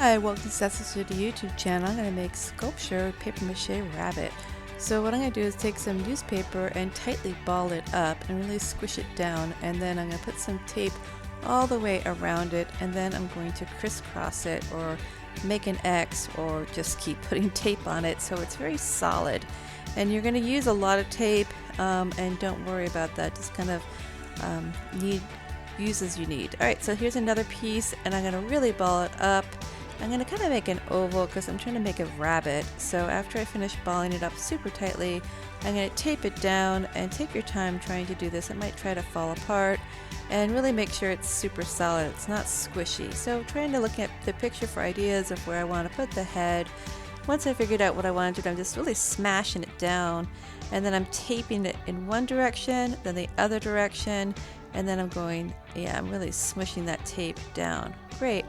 Hi, welcome to Synthesize to the YouTube channel. I'm going to make sculpture paper mache rabbit. So what I'm going to do is take some newspaper and tightly ball it up and really squish it down, and then I'm going to put some tape all the way around it, and then I'm going to crisscross it or make an X or just keep putting tape on it so it's very solid. And you're going to use a lot of tape, and don't worry about that, just kind of use as you need. Alright, so here's another piece, and I'm going to really ball it up. I'm going to kind of make an oval because I'm trying to make a rabbit. So after I finish balling it up super tightly, I'm going to tape it down, and take your time trying to do this. It might try to fall apart, and really make sure it's super solid. It's not squishy. So trying to look at the picture for ideas of where I want to put the head. Once I figured out what I wanted to do, I'm just really smashing it down, and then I'm taping it in one direction, then the other direction, and then I'm really smushing that tape down. Great.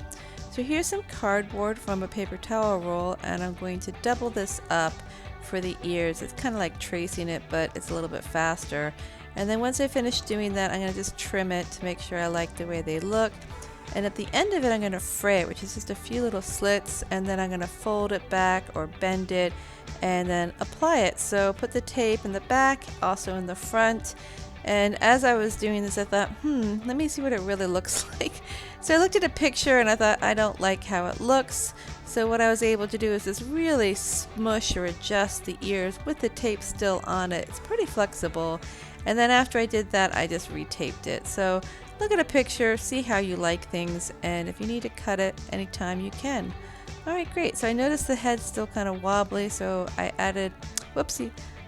So here's some cardboard from a paper towel roll, and I'm going to double this up for the ears. It's kind of like tracing it, but it's a little bit faster. And then once I finish doing that, I'm going to just trim it to make sure I like the way they look. And at the end of it, I'm going to fray it, which is just a few little slits, and then I'm going to fold it back or bend it and then apply it. So put the tape in the back, also in the front. And as I was doing this, I thought, let me see what it really looks like. So I looked at a picture and I thought, I don't like how it looks. So what I was able to do is just really smush or adjust the ears with the tape still on it. It's pretty flexible. And then after I did that, I just retaped it. So look at a picture, see how you like things, and if you need to cut it anytime, you can. Alright, great. So I noticed the head's still kind of wobbly, so I added,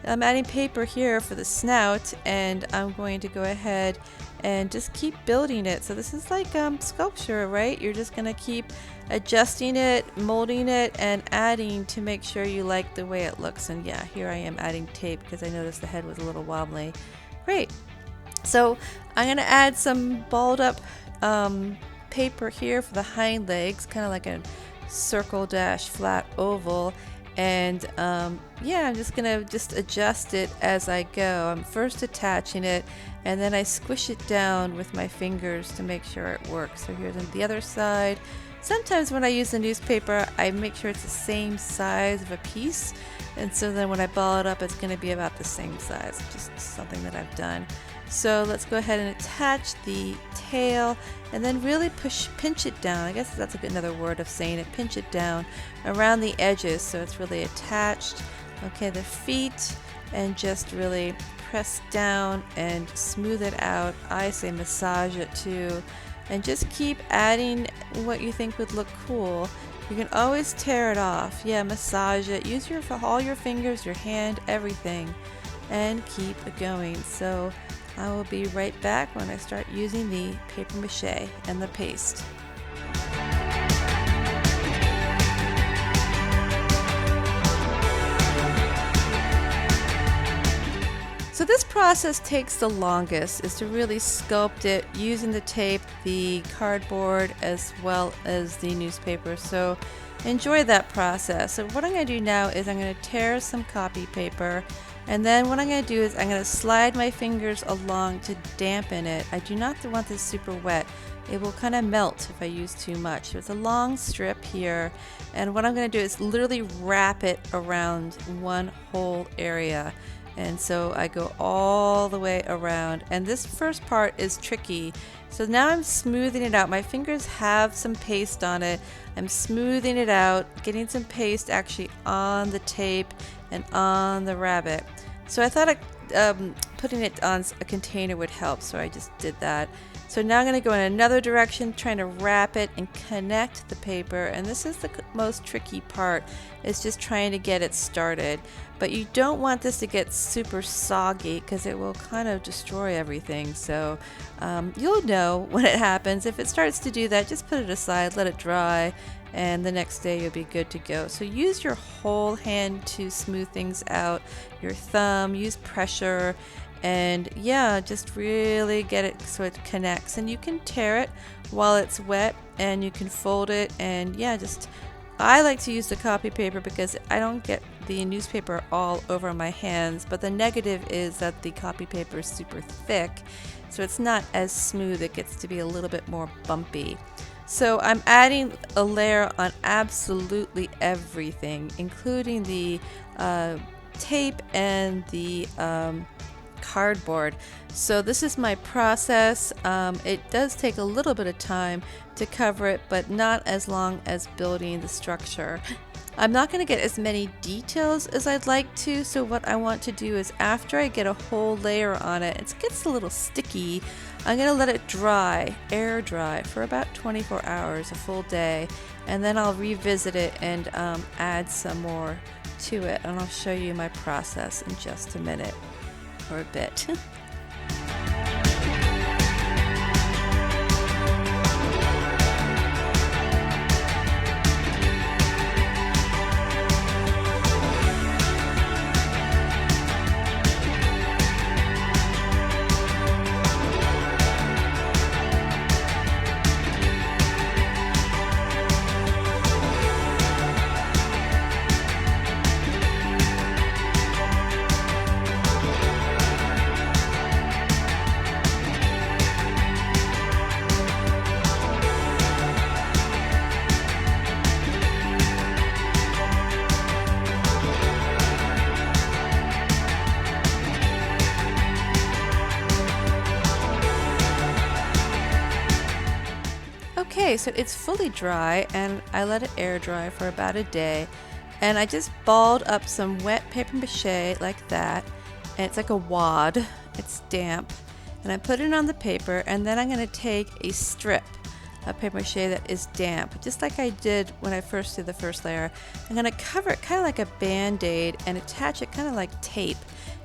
I'm adding paper here for the snout, and I'm going to go ahead and just keep building it. So this is like sculpture, right? You're just going to keep adjusting it, molding it, and adding to make sure you like the way it looks. And yeah, here I am adding tape because I noticed the head was a little wobbly. Great. So I'm going to add some balled up paper here for the hind legs, kind of like a circle dash flat oval. And I'm just gonna adjust it as I go. I'm first attaching it, and then I squish it down with my fingers to make sure it works. So here's the other side. Sometimes when I use the newspaper, I make sure it's the same size of a piece, and so then when I ball it up, it's going to be about the same size. Just something that I've done. So let's go ahead and attach the tail, and then really pinch it down. I guess that's another word of saying it. Pinch it down around the edges so it's really attached. Okay, the feet, and just really press down and smooth it out. I say massage it too, and just keep adding what you think would look cool. You can always tear it off. Yeah, massage it. Use all your fingers, your hand, everything, and keep it going. So I will be right back when I start using the paper mache and the paste. So this process takes the longest, is to really sculpt it using the tape, the cardboard, as well as the newspaper. So enjoy that process. So what I'm going to do now is I'm going to tear some copy paper, and then what I'm going to do is I'm going to slide my fingers along to dampen it. I do not want this super wet. It will kind of melt if I use too much. So it's a long strip here, and what I'm going to do is literally wrap it around one whole area. And so I go all the way around, and this first part is tricky. So now I'm smoothing it out. My fingers have some paste on it. I'm smoothing it out, getting some paste actually on the tape and on the rabbit. So I thought putting it on a container would help, so I just did that. So now I'm going to go in another direction, trying to wrap it and connect the paper, and this is the most tricky part, is just trying to get it started. But you don't want this to get super soggy because it will kind of destroy everything. So you'll know when it happens. If it starts to do that, just put it aside, let it dry, and the next day you'll be good to go. So use your whole hand to smooth things out, your thumb, use pressure, and yeah, just really get it so it connects. And you can tear it while it's wet, and you can fold it, and yeah, I like to use the copy paper because I don't get the newspaper all over my hands, but the negative is that the copy paper is super thick, so it's not as smooth. It gets to be a little bit more bumpy. So I'm adding a layer on absolutely everything, including the tape and the cardboard. So this is my process. It does take a little bit of time to cover it, but not as long as building the structure. I'm not going to get as many details as I'd like to, so what I want to do is after I get a whole layer on it, it gets a little sticky, I'm going to let it dry, air dry, for about 24 hours, a full day, and then I'll revisit it and add some more to it, and I'll show you my process in just a minute or a bit. Okay, so it's fully dry and I let it air dry for about a day, and I just balled up some wet paper mache like that, and it's like a wad, it's damp, and I put it on the paper, and then I'm going to take a strip of paper mache that is damp, just like I did when I first did the first layer. I'm going to cover it kind of like a band-aid and attach it kind of like tape,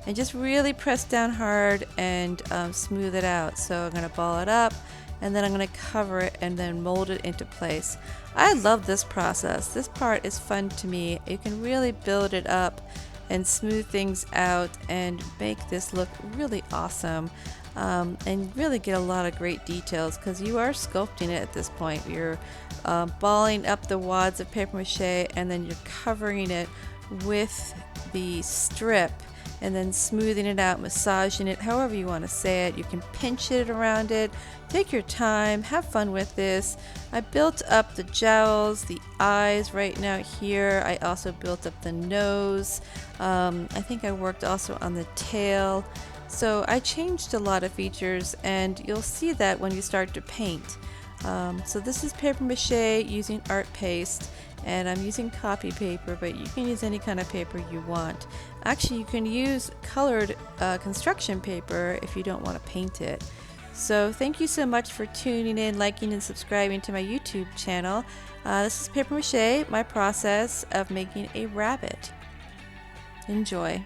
and just really press down hard and smooth it out. So I'm going to ball it up, and then I'm going to cover it and then mold it into place. I love this process. This part is fun to me. You can really build it up and smooth things out and make this look really awesome, and really get a lot of great details because you are sculpting it at this point. You're balling up the wads of paper mache, and then you're covering it with the strip and then smoothing it out, massaging it, however you want to say it. You can pinch it around it. Take your time, have fun with this. I built up the jowls, the eyes right now here. I also built up the nose. I think I worked also on the tail. So I changed a lot of features, and you'll see that when you start to paint. So this is paper mache using art paste, and I'm using copy paper, but you can use any kind of paper you want. Actually, you can use colored construction paper if you don't want to paint it. So thank you so much for tuning in, liking, and subscribing to my YouTube channel. This is paper mache, my process of making a rabbit. Enjoy.